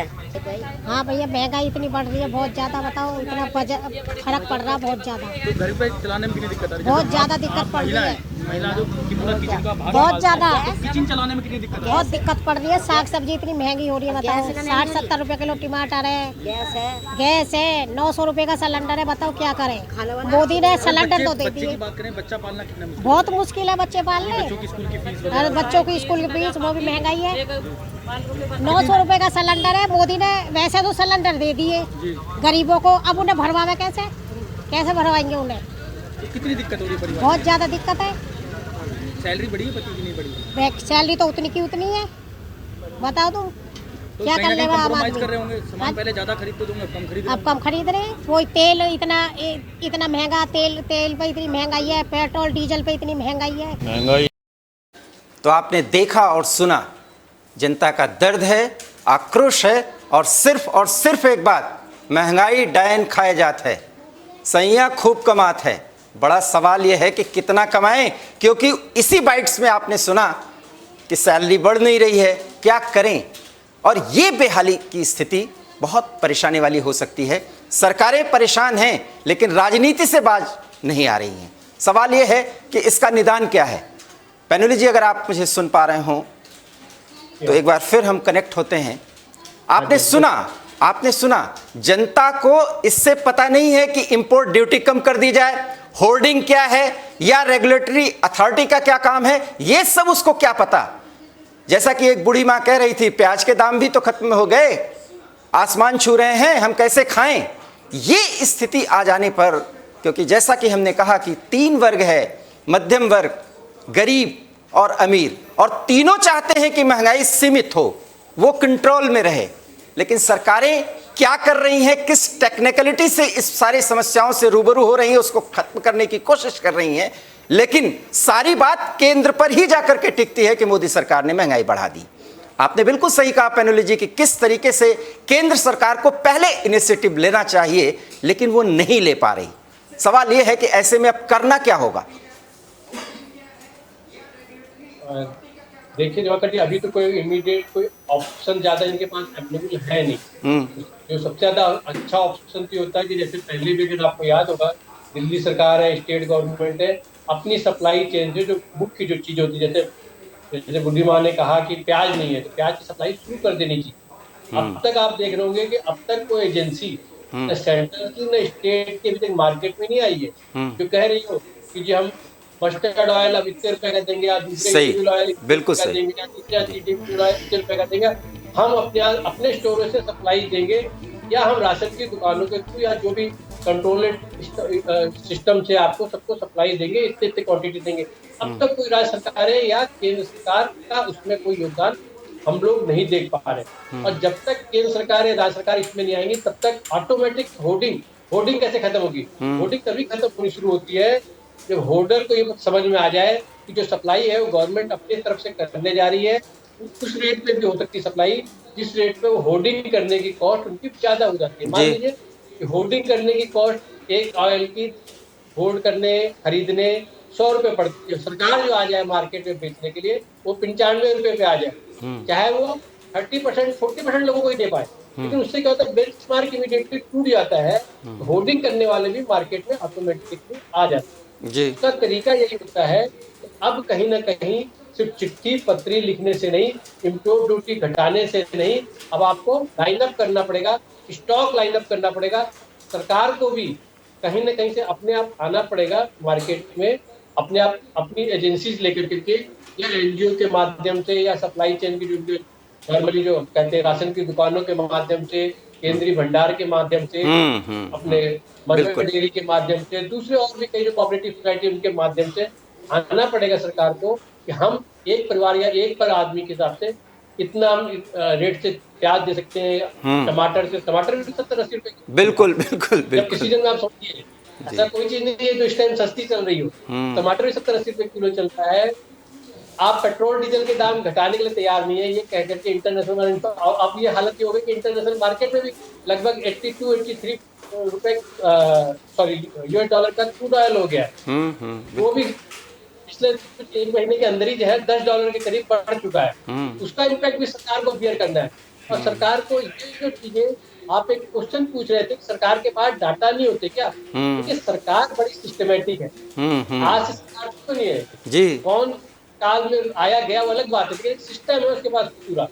H: हाँ भैया, महंगाई इतनी बढ़ रही है, बहुत ज़्यादा, बताओ इतना फर्क पड़ रहा है, बहुत ज़्यादा,
D: तो घर पे चलाने में कितनी दिक्कत आ रही है?
H: बहुत ज़्यादा दिक्कत पड़ रही है,
D: महिला जो कितना किचन का भार
H: बहुत ज़्यादा,
D: किचन चलाने में कितनी दिक्कत आ रही
H: बहुत दिक्कत पड़ रही है। साग सब्जी इतनी महंगी हो रही है, बताओ 60-70 रुपए किलो टमाटर है, गैस है 900 रुपए का सिलेंडर है, बताओ क्या करें। मोदी ने सिलेंडर तो दे
D: बच्चे की
H: दिए,
D: बात करें, बच्चा पालना कितना मुश्किल
H: बहुत मुश्किल है बच्चे पालने,
D: है? स्कूल की फीस
H: और बच्चों की स्कूल की फीस वो भी महंगाई है। 900 रुपए का सिलेंडर है, मोदी ने वैसे तो सिलेंडर दे दिए गरीबों को, अब उन्हें भरवावे कैसे भरवाएंगे उन्हें,
D: तो कितनी दिक्कत हो रही है परिवार
H: बहुत ज़्यादा दिक्कत है।
D: में? सैलरी बढ़ी है पति की नहीं बढ़ी है?
H: सैलरी तो उतनी की उतनी है, बताओ तुम
D: तो
H: क्या
D: कहीं
H: कर
D: ना
H: ले
D: कहीं
H: आम
D: compromise कर
H: आदमी।
D: रहे होंगे, सामान पहले ज्यादा खरीदते थे, कम खरीद रहे
H: अब कम खरीद रहे हैं, वही तेल इतना महंगा, तेल पे इतनी महंगाई है, पेट्रोल डीजल पे इतनी महंगाई है।
C: महंगाई
A: तो आपने देखा और सुना, जनता का दर्द है, आक्रोश है, और सिर्फ एक बात, महंगाई डायन खाए जात है, सैया खूब कमात है। बड़ा सवाल यह है कि कितना कमाएं, क्योंकि इसी बाइट्स में आपने सुना कि सैलरी बढ़ नहीं रही है, क्या करें। और ये बेहाली की स्थिति बहुत परेशानी वाली हो सकती है। सरकारें परेशान हैं, लेकिन राजनीति से बाज नहीं आ रही हैं। सवाल यह है कि इसका निदान क्या है। पैनुली जी, अगर आप मुझे सुन पा रहे हों तो एक बार फिर हम कनेक्ट होते हैं। आपने सुना जनता को इससे पता नहीं है कि इंपोर्ट ड्यूटी कम कर दी जाए, होर्डिंग क्या है, या रेगुलेटरी अथॉरिटी का क्या काम है, ये सब उसको क्या पता। जैसा कि एक बूढ़ी माँ कह रही थी, प्याज के दाम भी तो खत्म हो गए, आसमान छू रहे हैं, हम कैसे खाएं। ये स्थिति आ जाने पर, क्योंकि जैसा कि हमने कहा कि 3 वर्ग है, मध्यम वर्ग, गरीब और अमीर, और तीनों चाहते हैं कि महंगाई सीमित हो, वो कंट्रोल में रहे। लेकिन सरकारें क्या कर रही हैं, किस टेक्निकलिटी से इस सारी समस्याओं से रूबरू हो रही हैं, उसको खत्म करने की कोशिश कर रही हैं। लेकिन सारी बात केंद्र पर ही जाकर के टिकती है कि मोदी सरकार ने महंगाई बढ़ा दी। आपने बिल्कुल सही कहा पैनुली जी कि किस तरीके से केंद्र सरकार को पहले इनिशिएटिव लेना चाहिए, लेकिन वो नहीं ले पा रही। सवाल यह है कि ऐसे में अब करना क्या होगा।
B: देखिए दिवाकर जी, अभी तो कोई इमीडिएट कोई ऑप्शन ज्यादा इनके पास अवेलेबल है नहीं। जो सबसे ज्यादा अच्छा ऑप्शन तो होता है कि जैसे पहले भी अगर आपको याद होगा, दिल्ली सरकार है, स्टेट गवर्नमेंट है, अपनी सप्लाई चेन से जो मुख्य जो चीज होती है, जैसे बुढ़ी माँ ने कहा कि प्याज नहीं है तो प्याज की सप्लाई शुरू कर देनी चाहिए। अब तक आप देख रहे होंगे कि अब तक कोई एजेंसी न सेंट्रल की न स्टेट की अभी तक मार्केट में नहीं आई है जो कह रही हो कि जी हम मस्टर्ड ऑयल अब इतने रुपए का देंगे, या दूसरे ऑयल
A: बिल्कुल सही,
B: देंगे, या दूसरे ऑयल इतने रुपए का देंगे, हम अपने स्टोरों से सप्लाई देंगे, या हम राशन की दुकानों के थ्रू या जो भी कंट्रोल्ड सिस्टम से आपको सबको सप्लाई देंगे, इतने क्वांटिटी देंगे। अब तक कोई राज्य सरकार है या केंद्र सरकार का उसमें कोई योगदान हम लोग नहीं देख पा रहे। और जब तक केंद्र सरकार या राज्य सरकार इसमें नहीं आएंगी, तब तक ऑटोमेटिक होर्डिंग कैसे खत्म होगी। होर्डिंग तभी खत्म होनी शुरू होती है जब होर्डर को ये समझ में आ जाए कि जो सप्लाई है वो गवर्नमेंट अपनी तरफ से करने जा रही है, उस रेट पे भी हो सकती है सप्लाई जिस रेट पे वो होर्डिंग करने की कॉस्ट उनकी ज्यादा हो जाती है। मान लीजिए कि होर्डिंग करने की कॉस्ट एक ऑयल की होल्ड करने खरीदने 100 रुपए पड़ती है, सरकार जो आ जाए मार्केट में बेचने के लिए वो 95 रुपए पे आ जाए, चाहे वो 30% 40% लोगों को ही दे पाए, लेकिन उससे क्या होता है, बेंचमार्क इमीडिएटली टूट जाता है, होर्डिंग करने वाले भी मार्केट में ऑटोमेटिकली आ जाते हैं।
A: जी
B: उसका तरीका यही होता है कि अब कहीं ना कहीं सिर्फ चिट्ठी पत्री लिखने से नहीं, इम्पोर्ट ड्यूटी घटाने से नहीं, अब आपको लाइन अप करना पड़ेगा, स्टॉक लाइन अप करना पड़ेगा। सरकार को भी कहीं ना कहीं से अपने आप आना पड़ेगा मार्केट में, अपने आप अपनी एजेंसीज लेकर के, या एनजीओ के माध्यम से, या सप्लाई चेन की जो नॉर्मली जो कहते हैं राशन की दुकानों के माध्यम से, केंद्रीय भंडार के माध्यम से, अपने मदर डेयरी के माध्यम से, दूसरे और भी कई जो कोऑपरेटिव सोसाइटी उनके माध्यम से आना पड़ेगा सरकार को कि हम एक परिवार या एक पर आदमी के हिसाब से इतना हम रेट से प्याज दे सकते हैं, टमाटर भी 70-80 रुपए।
A: बिल्कुल बिल्कुल
B: जब
A: बिल्कुल।
B: किसी जगह आप समझिए, ऐसा कोई चीज नहीं है जो इस टाइम सस्ती चल रही हो। टमाटर भी 70-80 रुपए किलो चलता है। आप पेट्रोल डीजल के दाम घटाने के लिए तैयार नहीं है, ये कह करके इंटरनेशनल, अब ये हालत ये हो गई कि इंटरनेशनल मार्केट में भी लगभग 82-83 रुपए US डॉलर का क्रूड ऑयल हो गया है। वो भी पिछले 1 महीने के अंदर ही जो है $10 के करीब बढ़ चुका है। उसका इम्पैक्ट भी सरकार को बियर करना है। और सरकार को ये जो चीजें, आप एक क्वेश्चन पूछ रहे थे कि सरकार के पास डाटा नहीं होते क्या, क्योंकि सरकार बड़ी सिस्टमेटिक है। आज से सरकार तो नहीं है
A: जी,
B: कौन काल में आया गया वो अलग बात है, लेकिन सिस्टम है उसके पास पूरा,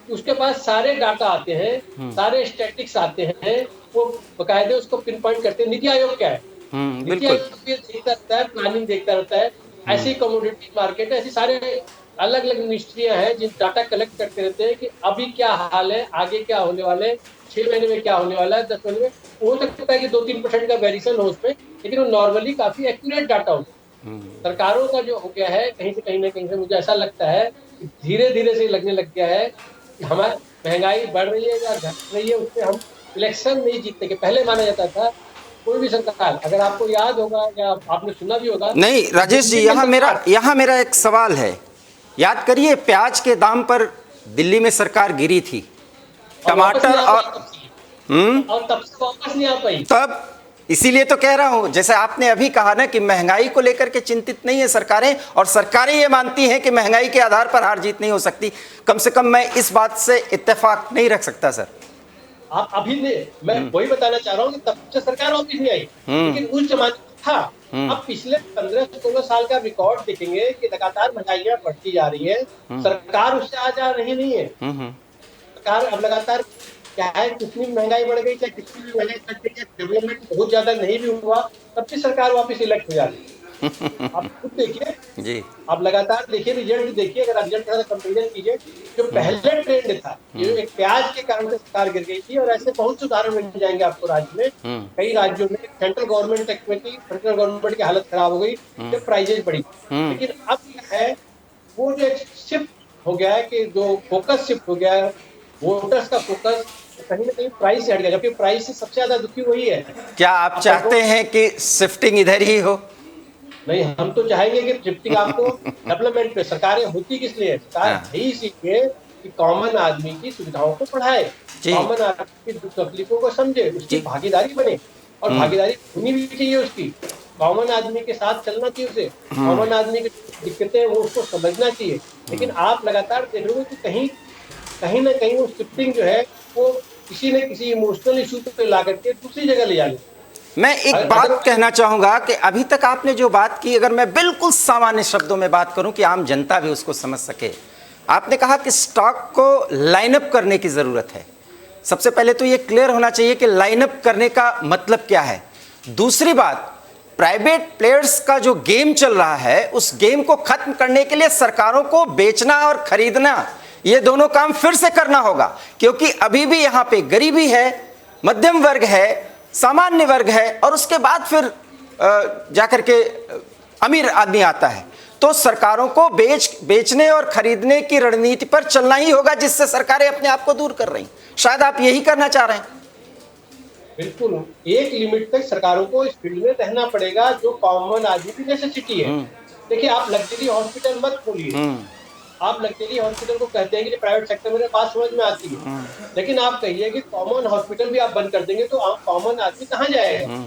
B: उसके पास सारे डाटा आते हैं, सारे स्टैटिक्स आते हैं, वो बकायदे उसको पिन पॉइंट करते हैं। नीति आयोग क्या है, नीति आयोग देखता रहता है, प्लानिंग देखता रहता है। ऐसी कमोडिटी मार्केट है, ऐसी सारे अलग अलग मिनिस्ट्रियां हैं जिन डाटा कलेक्ट करते रहते हैं कि अभी क्या हाल है, आगे क्या होने वाले, 6 महीने में क्या होने वाला है, 10 महीने में। हो सकता है कि 2-3% का वेरिएशन हो उसमें, लेकिन वो नॉर्मली काफी एक्यूरेट डाटा हो। सरकारों का जो हो गया है कहीं से कहीं ना कहीं से, मुझे ऐसा लगता है कि धीरे धीरे से लगने लग गया है कि हमारी महंगाई बढ़ रही है या घट रही है, उससे हम इलेक्शन नहीं जीतते। के पहले माना जाता था कोई भी सरकार, अगर आपको याद होगा या आपने सुना भी होगा।
A: नहीं राजेश जी, यहाँ मेरा एक सवाल है। याद करिए, प्याज के दाम पर दिल्ली में सरकार गिरी थी, टमाटर और
B: तब से वापस नहीं आ पाई।
A: तब इसीलिए तो कह रहा हूं, जैसे आपने अभी कहा ना कि महंगाई को लेकर के चिंतित नहीं है सरकारें, और सरकारें ये मानती हैं कि महंगाई के आधार पर हार जीत नहीं हो सकती। कम से कम मैं इस बात से इत्तेफाक नहीं रख सकता सर।
B: आप अभी ने, मैं वही बताना चाह रहा हूँ कि तब से सरकार वापस नहीं आई, लेकिन उस जमाने में था। अब पिछले 15-16 साल का रिकॉर्ड देखेंगे कि लगातार महंगाइयां बढ़ती जा रही है, सरकार उससे आज आ रही नहीं है। सरकार अब लगातार क्या है, कितनी महंगाई बढ़ गई, चाहे कितनी भी महंगाई बढ़ गई, डेवलपमेंट बहुत ज्यादा नहीं भी हुआ, तब भी सरकार वापस इलेक्ट हो जाती है। आप खुद देखिए
A: जी,
B: आप लगातार देखिए, रिजल्ट देखिए, अगर आप रिजल्ट का कंपेरिजन कीजिए, जो पहले ट्रेंड था, ये एक प्याज के कारण से सरकार गिर गई थी, और ऐसे बहुत से उदाहरण मिल जाएंगे आपको राज्य में। कई राज्यों में सेंट्रल गवर्नमेंट सेंट्रल गवर्नमेंट की हालत खराब हो गई जब प्राइजेज बढ़ी। लेकिन अब क्या है, वो जो एक शिफ्ट हो गया है कि जो फोकस शिफ्ट हो गया है, वोटर्स का फोकस कहीं ना कहीं प्राइस से हट गया, जबकि प्राइस से सबसे ज्यादा दुखी वही है।
A: क्या आप चाहते हैं कि शिफ्टिंग इधर ही हो?
B: नहीं, हम तो चाहेंगे कि शिफ्टिंग आपको डेवलपमेंट पे, सरकारें होती किस लिए, सरकार है इसीलिए कि कॉमन आदमी की सुविधाओं को बढ़ाए, कॉमन आदमी की दुख तकलीफों को समझे, उसकी भागीदारी बने, और भागीदारी होनी भी चाहिए उसकी। कॉमन आदमी के साथ चलना चाहिए उसे, कॉमन आदमी की दिक्कतें वो उसको समझना चाहिए। लेकिन आप लगातार देख रहे हो कि कहीं ना कहीं वो शिफ्टिंग जो है वो किसी न किसी इमोशनल इशू पे ला करके दूसरी जगह ले जाने।
A: मैं एक बात कहना चाहूंगा कि अभी तक आपने जो बात की, अगर मैं बिल्कुल सामान्य शब्दों में बात करूं कि आम जनता भी उसको समझ सके, आपने कहा कि स्टॉक को लाइनअप करने की जरूरत है। सबसे पहले तो ये क्लियर होना चाहिए कि लाइनअप करने का मतलब क्या है। दूसरी बात, प्राइवेट प्लेयर्स का जो गेम चल रहा है, उस गेम को खत्म करने के लिए सरकारों को बेचना और खरीदना, ये दोनों काम फिर से करना होगा, क्योंकि अभी भी यहाँ पे गरीबी है, मध्यम वर्ग है, सामान्य वर्ग है, और उसके बाद फिर जाकर के अमीर आदमी आता है। तो सरकारों को बेचने और खरीदने की रणनीति पर चलना ही होगा, जिससे सरकारें अपने आप को दूर कर रही। शायद आप यही करना चाह रहे हैं।
B: बिल्कुल, एक लिमिट तक सरकारों को इस फील्ड में रहना पड़ेगा जो कॉमन आदमी की नेसेसिटी है। देखिए, आप लग्जरी हॉस्पिटल मत खोलिए, आप लग्जरी हॉस्पिटल को कहते हैं कि प्राइवेट सेक्टर में बात समझ में आती है, लेकिन आप कहिए कि कॉमन हॉस्पिटल भी आप बंद कर देंगे तो आप कॉमन आदमी कहाँ जाएगा।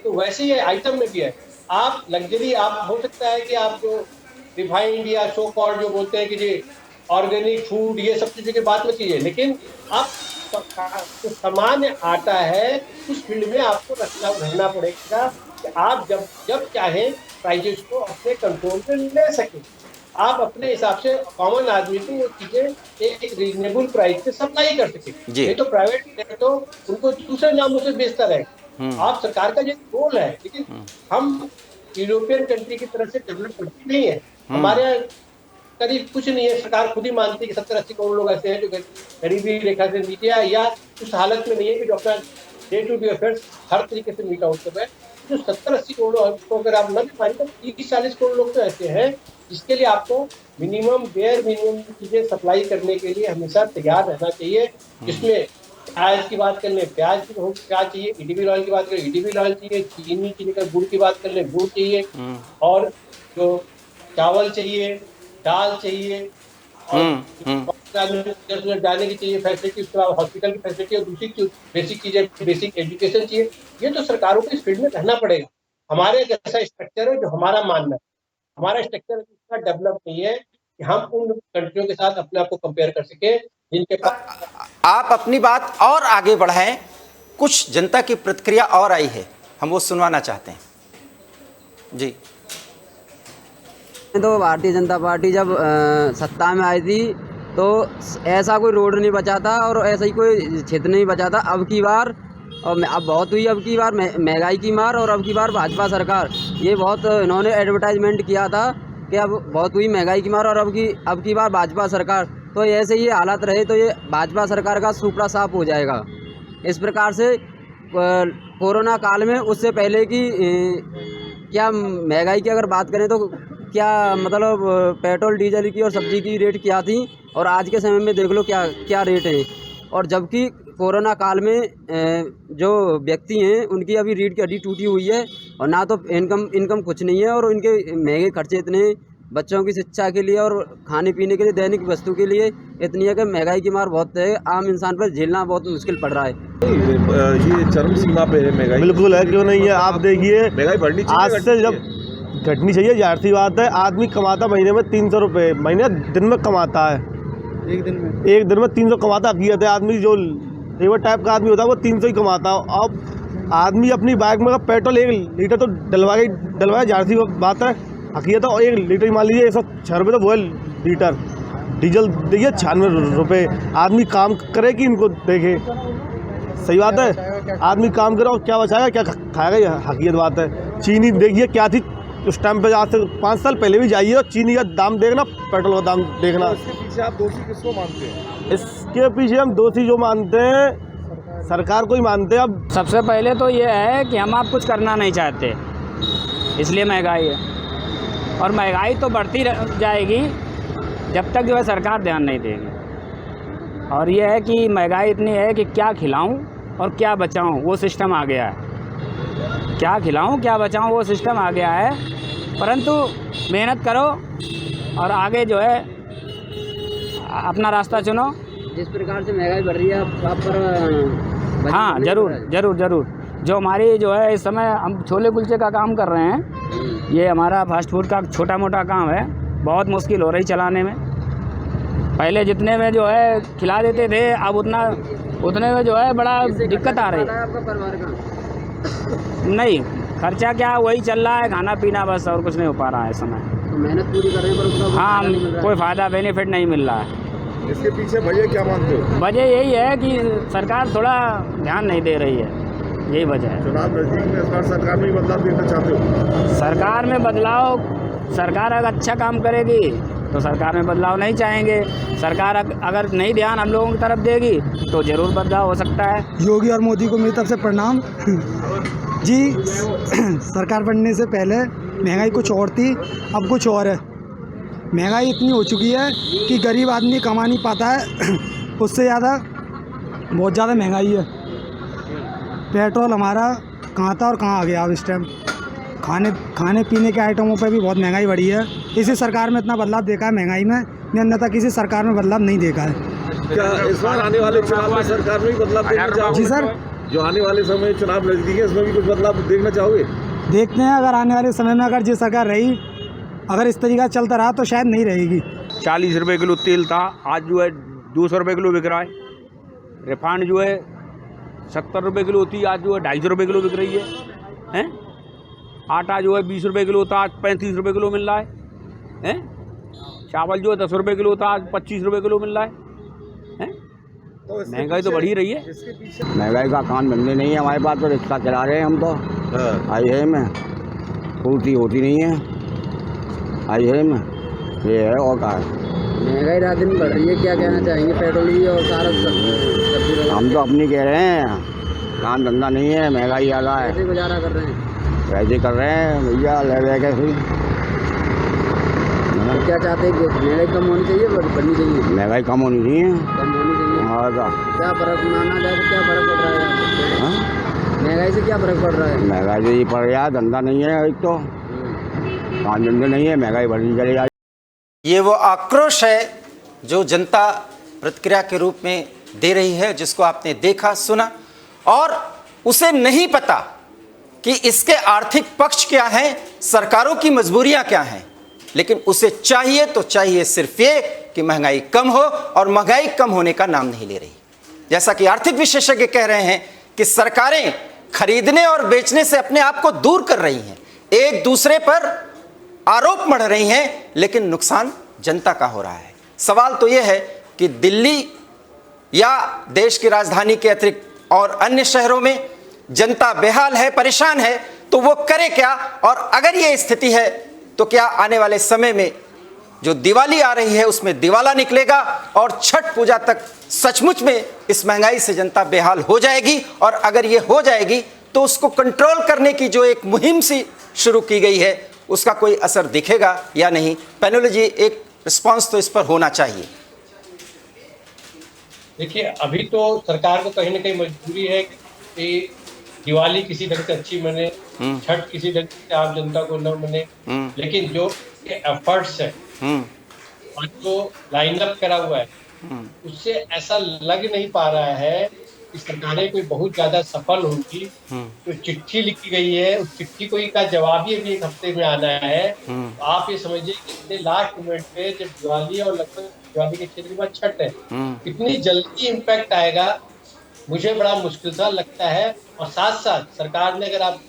B: तो वैसे ही आइटम में भी है, आप लग्जरी, आप हो सकता है कि आप जो रिफाइंड या सो कॉल्ड जो बोलते हैं कि जी ऑर्गेनिक फूड, ये सब चीज़ों की बात में कीजिए, लेकिन आप जो सामान्य आटा है उस फील्ड में आपको रहना पड़ेगा कि आप जब चाहें प्राइजेस को अपने कंट्रोल में ले सकें। आप अपने हिसाब से कॉमन आदमी को वो चीजें एक रीजनेबल प्राइस पे सप्लाई कर सकें। नहीं तो प्राइवेट है तो उनको दूसरे नामों से बेचता रहेगा। आप सरकार का ये गोल है, लेकिन हम यूरोपियन कंट्री की तरह से डेवलप कंट्री नहीं है। हमारे यहाँ करीब कुछ नहीं है। सरकार खुद ही मानती है कि 70-80 करोड़ लोग ऐसे हैं जो गरीबी रेखा से नीचे या उस हालत में नहीं है कि जो अपना डे टू डे अफेयर्स हर तरीके से मीट आउट कर रहे हैं। जो 70-80 करोड़ को अगर आप न भी पाएंगे तो 30-40 करोड़ लोग तो ऐसे हैं जिसके लिए आपको बेयर मिनिमम चीजें सप्लाई करने के लिए हमेशा तैयार रहना चाहिए। जिसमें प्याज की बात कर लें, प्याज चाहिए, ईडीबी ऑयल की बात करें, ईडीबी ऑयल चाहिए, चीनी का गुड़ की बात कर लें, गुड़ चाहिए, और जो चावल चाहिए, दाल चाहिए, और जाने की चाहिए फैसिलिटी, उसके बाद हॉस्पिटल की फैसिलिटी, और दूसरी बेसिक चीजें, बेसिक एजुकेशन चाहिए। ये तो सरकारों को इस फील्ड में रहना पड़ेगा। हमारे जैसा स्ट्रक्चर है जो हमारा मानना है, हमारा स्ट्रक्चर इतना डेवलप नहीं है कि हम उन कंट्रियों के साथ अपने आप को कंपेयर कर सके जिनके पास।
A: आप अपनी बात और आगे बढ़ाएं, कुछ जनता की प्रतिक्रिया और आई है, हम वो सुनवाना चाहते हैं जी।
I: तो भारतीय जनता पार्टी जब सत्ता में आई थी तो ऐसा कोई रोड नहीं बचा था और ऐसा ही कोई क्षेत्र नहीं बचा था। अब की बार और अब बहुत हुई, अब की बार महंगाई की मार, और अब की बार भाजपा सरकार, ये बहुत इन्होंने एडवर्टाइजमेंट किया था कि अब बहुत हुई महंगाई की मार और अब की बार भाजपा सरकार। तो ऐसे ही हालात रहे तो ये भाजपा सरकार का सुपड़ा साफ हो जाएगा। इस प्रकार से कोरोना काल में उससे पहले की क्या महंगाई की अगर बात करें तो क्या मतलब पेट्रोल डीजल की और सब्जी की रेट क्या थी और आज के समय में देख लो क्या रेट है। और जबकि कोरोना काल में जो व्यक्ति हैं उनकी अभी रीढ़ की हड्डी टूटी हुई है और ना तो इनकम कुछ नहीं है, और उनके महंगे खर्चे इतने, बच्चों की शिक्षा के लिए और खाने पीने के लिए, दैनिक वस्तु के लिए इतनी है कि महंगाई की मार बहुत है। आम इंसान पर झेलना बहुत मुश्किल पड़ रहा है।
J: ये चरम सीमा पे है महंगाई।
K: बिल्कुल है, क्यों नहीं है। आप देखिए
J: महंगाई बढ़नी चाहिए,
K: आज से जब घटनी चाहिए, जाहिर सी बात है। आदमी कमाता महीने में 300 रुपये, महीने दिन में कमाता है, एक दिन में 300 कमाता। हकीकत है, आदमी जो लेबर टाइप का आदमी होता है वो 300 ही कमाता है। अब आदमी अपनी बाइक में पेट्रोल 1 लीटर तो डलवाए, जाहिर सी बात है। हकीकत है, और 1 लीटर मान लीजिए 106 रुपये तो वो है लीटर। डीजल देखिए 96 रुपये। आदमी काम करे कि इनको देखे, सही बात है। आदमी काम करे और क्या बचाएगा, क्या खाएगा, ये हकीकत बात है। चीनी देखिए क्या थी उस टाइम पे, आज से 5 साल पहले भी जाइए और चीनी का दाम देखना, पेट्रोल का दाम देखना।
J: इसके पीछे आप दोषी किसको मानते हैं?
K: इसके पीछे हम दोषी जो मानते हैं सरकार को ही मानते हैं। अब
D: सबसे पहले तो ये है कि हम आप कुछ करना नहीं चाहते, इसलिए महंगाई है, और महंगाई तो बढ़ती जाएगी जब तक जो है सरकार ध्यान नहीं देगी। और ये है कि महंगाई इतनी है कि क्या खिलाऊं और क्या बचाऊं वो सिस्टम आ गया है। क्या खिलाऊं क्या बचाऊं वो सिस्टम आ गया है। परंतु मेहनत करो और आगे जो है अपना रास्ता चुनो।
I: जिस प्रकार से महंगाई बढ़ रही है आप पर
D: हाँ ज़रूर। जो हमारी जो है इस समय हम छोले कुलचे का काम कर रहे हैं, ये हमारा फास्ट फूड का छोटा मोटा काम है। बहुत मुश्किल हो रही चलाने में। पहले जितने में जो है खिला देते थे, अब उतने में जो है बड़ा दिक्कत आ रही है।
I: आपका परिवार का
D: नहीं खर्चा क्या वही चल रहा है, खाना पीना बस, और कुछ नहीं हो पा रहा है इस समय।
I: तो मेहनत पूरी कर रहे हैं पर उसका
D: हाँ कोई फ़ायदा बेनिफिट नहीं मिल रहा है।
J: इसके पीछे वजह क्या मानते हो?
D: वजह यही है कि सरकार थोड़ा ध्यान नहीं दे रही है, यही वजह है।
J: चुनाव नजदीक में इस बार सरकार में बदलाव देखना चाहते हो?
D: सरकार में बदलाव, सरकार अगर अच्छा काम करेगी तो सरकार में बदलाव नहीं चाहेंगे। सरकार अगर नहीं ध्यान हम लोगों की तरफ देगी तो ज़रूर बदलाव हो सकता है।
L: योगी और मोदी को मेरी तरफ से प्रणाम जी। सरकार बनने से पहले महंगाई कुछ और थी, अब कुछ और है। महंगाई इतनी हो चुकी है कि गरीब आदमी कमा नहीं पाता है, उससे ज़्यादा बहुत ज़्यादा महंगाई है। पेट्रोल हमारा कहाँ था और कहाँ आ गया अब इस टाइम। खाने पीने के आइटमों पे भी बहुत महंगाई बढ़ी है। इसी सरकार में इतना बदलाव देखा है महंगाई में, अन्यथा किसी सरकार में बदलाव नहीं देखा है।
J: क्या इस बार आने वाले चुनाव में सरकार में भी बदलाव देखना चाहोगे?
L: जी सर,
J: जो आने वाले समय चुनाव नजदीक है इसमें भी कुछ बदलाव देखना चाहोगे?
L: देखते हैं, अगर आने वाले समय में अगर जी सरकार रही, अगर इस तरीका चलता रहा तो शायद नहीं रहेगी।
M: 40 रुपए किलो तेल था, आज जो है 200 रुपए किलो बिक रहा है। रिफाइंड जो है 70 रुपए किलो होती है, आज जो है 250 रुपए किलो बिक रही है। आटा जो है 20 रुपए किलो था, आज 35 रुपए किलो मिल रहा है। चावल जो है 10 रुपए किलो था, आज 25 रुपए किलो मिल रहा है। महंगाई तो बढ़ी रही है।
N: महंगाई का काम धंधे नहीं है हमारे पास, तो रिक्शा चला रहे हैं हम तो। आई है में पूर्ति होती नहीं है, आई है में ये है और क्या है।
I: महंगाई रात दिन बढ़ रही है, क्या कहना चाहेंगे? पेट्रोल भी और सारा सब्जी
N: हम तो अपनी कह रहे हैं, काम धंधा नहीं है, महंगाई ज़्यादा है।
I: कैसे गुजारा कर रहे हैं?
N: वैसे कर रहे हैं भैया, ले कैसे।
I: क्या चाहते हैं कि महंगाई कम होनी चाहिए, बढ़नी चाहिए?
N: महंगाई कम होनी चाहिए।
I: कम होनी चाहिए।
N: हाँ,
I: क्या फर्क माना जाए तो क्या फर्क पड़ रहा है? महंगाई से क्या फर्क पड़ रहा है?
N: महंगाई से ये पड़ रहा है, धंधा नहीं है, एक तो काम धंधे नहीं है, महंगाई बढ़ी चली जा रही।
A: ये वो आक्रोश है जो जनता प्रतिक्रिया के रूप में दे रही है, जिसको आपने देखा सुना, और उसे नहीं पता कि इसके आर्थिक पक्ष क्या हैं, सरकारों की मजबूरियां क्या हैं, लेकिन उसे चाहिए तो चाहिए सिर्फ ये कि महंगाई कम हो, और महंगाई कम होने का नाम नहीं ले रही। जैसा कि आर्थिक विशेषज्ञ कह रहे हैं कि सरकारें खरीदने और बेचने से अपने आप को दूर कर रही हैं, एक दूसरे पर आरोप मढ़ रही हैं, लेकिन नुकसान जनता का हो रहा है। सवाल तो यह है कि दिल्ली या देश की राजधानी के अतिरिक्त और अन्य शहरों में जनता बेहाल है, परेशान है, तो वो करे क्या? और अगर ये स्थिति है तो क्या आने वाले समय में जो दिवाली आ रही है उसमें दिवाला निकलेगा, और छठ पूजा तक सचमुच में इस महंगाई से जनता बेहाल हो जाएगी? और अगर ये हो जाएगी तो उसको कंट्रोल करने की जो एक मुहिम सी शुरू की गई है, उसका कोई असर दिखेगा या नहीं? पैनोलॉजी, एक रिस्पांस तो इस पर होना चाहिए।
B: देखिए, अभी तो सरकार को कहीं ना कहीं मजबूरी है कि दिवाली किसी ढंग से अच्छी मने, छठ किसी ढंग से आम जनता को न मने, लेकिन जो एफर्ट्स है और जो लाइनअप करा हुआ है, उससे ऐसा लग नहीं पा रहा है कि सरकारें कोई बहुत ज्यादा सफल होगी। तो चिट्ठी लिखी गई है, उस चिट्ठी को का जवाब ही अभी एक हफ्ते में आना है। तो आप ये समझिए कि इतने लास्ट मोमेंट पे जब दिवाली और लगभग दिवाली के क्षेत्र के बाद छठ है, कितनी जल्दी इम्पैक्ट आएगा, मुझे बड़ा मुश्किल सा लगता है। और साथ साथ सरकार ने, अगर आप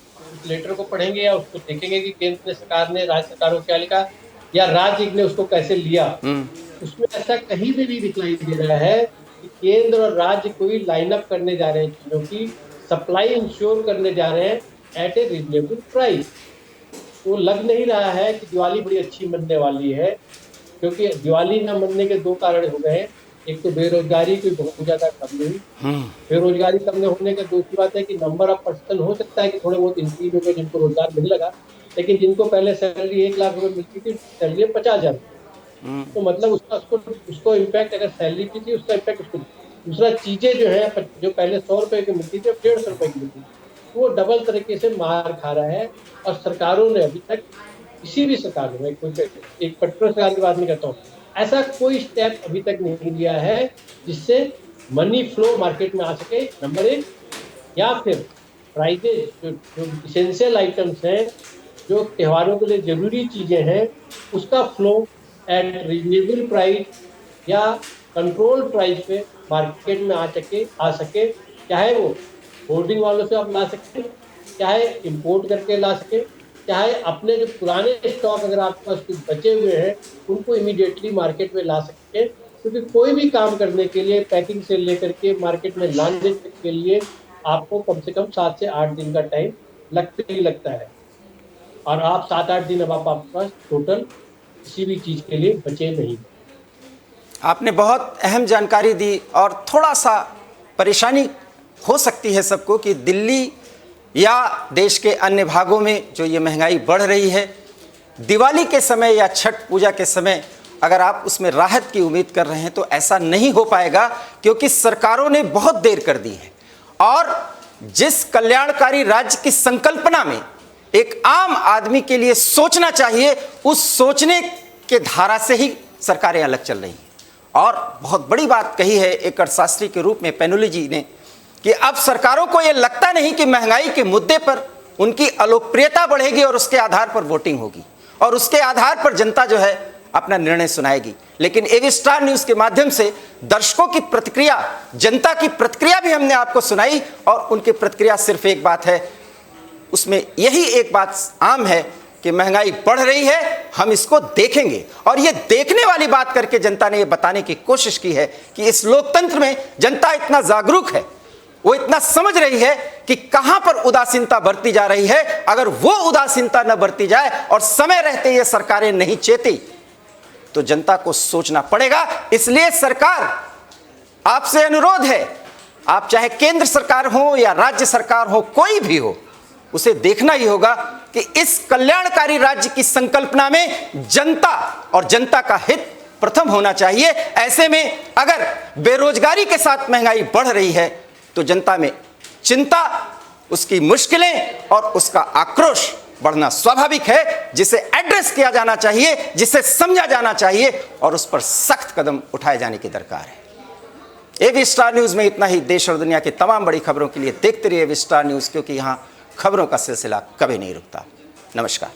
B: लेटर को पढ़ेंगे या उसको देखेंगे कि केंद्र सरकार ने राज्य सरकारों को क्या लिखा या राज्य ने उसको कैसे लिया, उसमें ऐसा कहीं भी दिखाई दे रहा है कि केंद्र और राज्य कोई लाइन अप करने जा रहे हैं चीजों की, सप्लाई इंश्योर करने जा रहे हैं एट ए रीजनेबल प्राइस। तो लग नहीं रहा है कि दिवाली बड़ी अच्छी मनने वाली है, क्योंकि दिवाली न मनने के दो कारण हो गए। एक तो बेरोजगारी की बहुत ज्यादा कम हुई, बेरोजगारी कम होने का दूसरी बात है कि नंबर ऑफ पर्सन हो सकता है कि थोड़े बहुत इंक्रीज हो गए जिनको रोजगार नहीं लगा, लेकिन जिनको पहले सैलरी 1 लाख रुपए मिलती थी, सैलरी 50,000। तो मतलब उसको इम्पैक्ट, अगर सैलरी की थी उसका इम्पैक्ट उसको। दूसरा, चीजें जो है जो पहले 100 रुपए की मिलती थी अब 150 रुपए की मिलती थी, वो डबल तरीके से मार खा रहा है। और सरकारों ने अभी तक, किसी भी सरकार ने, एक पर्टिकुलर सरकार की बात नहीं करता हूँ, ऐसा कोई स्टेप अभी तक नहीं लिया है जिससे मनी फ्लो मार्केट में आ सके, नंबर 1। या फिर प्राइजेज, जो इसेंशियल आइटम्स हैं, जो त्योहारों के लिए जरूरी चीजें हैं, उसका फ्लो एट रीजनेबल प्राइस या कंट्रोल प्राइस पे मार्केट में आ सके, चाहे वो होर्डिंग वालों से आप ला सकें, चाहे इंपोर्ट करके ला सके, चाहे अपने जो पुराने स्टॉक अगर आपके पास कुछ बचे हुए हैं उनको इमीडिएटली मार्केट में ला सकते हैं। क्योंकि कोई भी काम करने के लिए, पैकिंग से लेकर के मार्केट में लाने के लिए आपको कम से कम 7 से 8 दिन का टाइम लगता ही लगता है, और आप 7-8 दिन अब आपके पास टोटल किसी भी चीज़ के लिए बचे नहीं।
A: आपने बहुत अहम जानकारी दी, और थोड़ा सा परेशानी हो सकती है सबको कि दिल्ली या देश के अन्य भागों में जो ये महंगाई बढ़ रही है, दिवाली के समय या छठ पूजा के समय अगर आप उसमें राहत की उम्मीद कर रहे हैं तो ऐसा नहीं हो पाएगा, क्योंकि सरकारों ने बहुत देर कर दी है। और जिस कल्याणकारी राज्य की संकल्पना में एक आम आदमी के लिए सोचना चाहिए, उस सोचने के धारा से ही सरकारें अलग चल रही हैं। और बहुत बड़ी बात कही है एक अर्थशास्त्री के रूप में पैनोली ने कि अब सरकारों को यह लगता नहीं कि महंगाई के मुद्दे पर उनकी अलोकप्रियता बढ़ेगी और उसके आधार पर वोटिंग होगी, और उसके आधार पर जनता जो है अपना निर्णय सुनाएगी। लेकिन एबी स्टार न्यूज के माध्यम से दर्शकों की प्रतिक्रिया, जनता की प्रतिक्रिया भी हमने आपको सुनाई और उनकी प्रतिक्रिया सिर्फ एक बात है, उसमें यही एक बात आम है कि महंगाई बढ़ रही है, हम इसको देखेंगे। और ये देखने वाली बात करके जनता ने ये बताने की कोशिश की है कि इस लोकतंत्र में जनता इतना जागरूक है, वो इतना समझ रही है कि कहां पर उदासीनता बरती जा रही है। अगर वो उदासीनता न बरती जाए और समय रहते ये सरकारें नहीं चेती तो जनता को सोचना पड़ेगा। इसलिए सरकार, आपसे अनुरोध है, आप चाहे केंद्र सरकार हो या राज्य सरकार हो, कोई भी हो, उसे देखना ही होगा कि इस कल्याणकारी राज्य की संकल्पना में जनता और जनता का हित प्रथम होना चाहिए। ऐसे में अगर बेरोजगारी के साथ महंगाई बढ़ रही है तो जनता में चिंता, उसकी मुश्किलें और उसका आक्रोश बढ़ना स्वाभाविक है, जिसे एड्रेस किया जाना चाहिए, जिसे समझा जाना चाहिए और उस पर सख्त कदम उठाए जाने की दरकार है। एबी स्टार न्यूज में इतना ही। देश और दुनिया की तमाम बड़ी खबरों के लिए देखते रहिए एबी स्टार न्यूज, क्योंकि यहां खबरों का सिलसिला कभी नहीं रुकता। नमस्कार।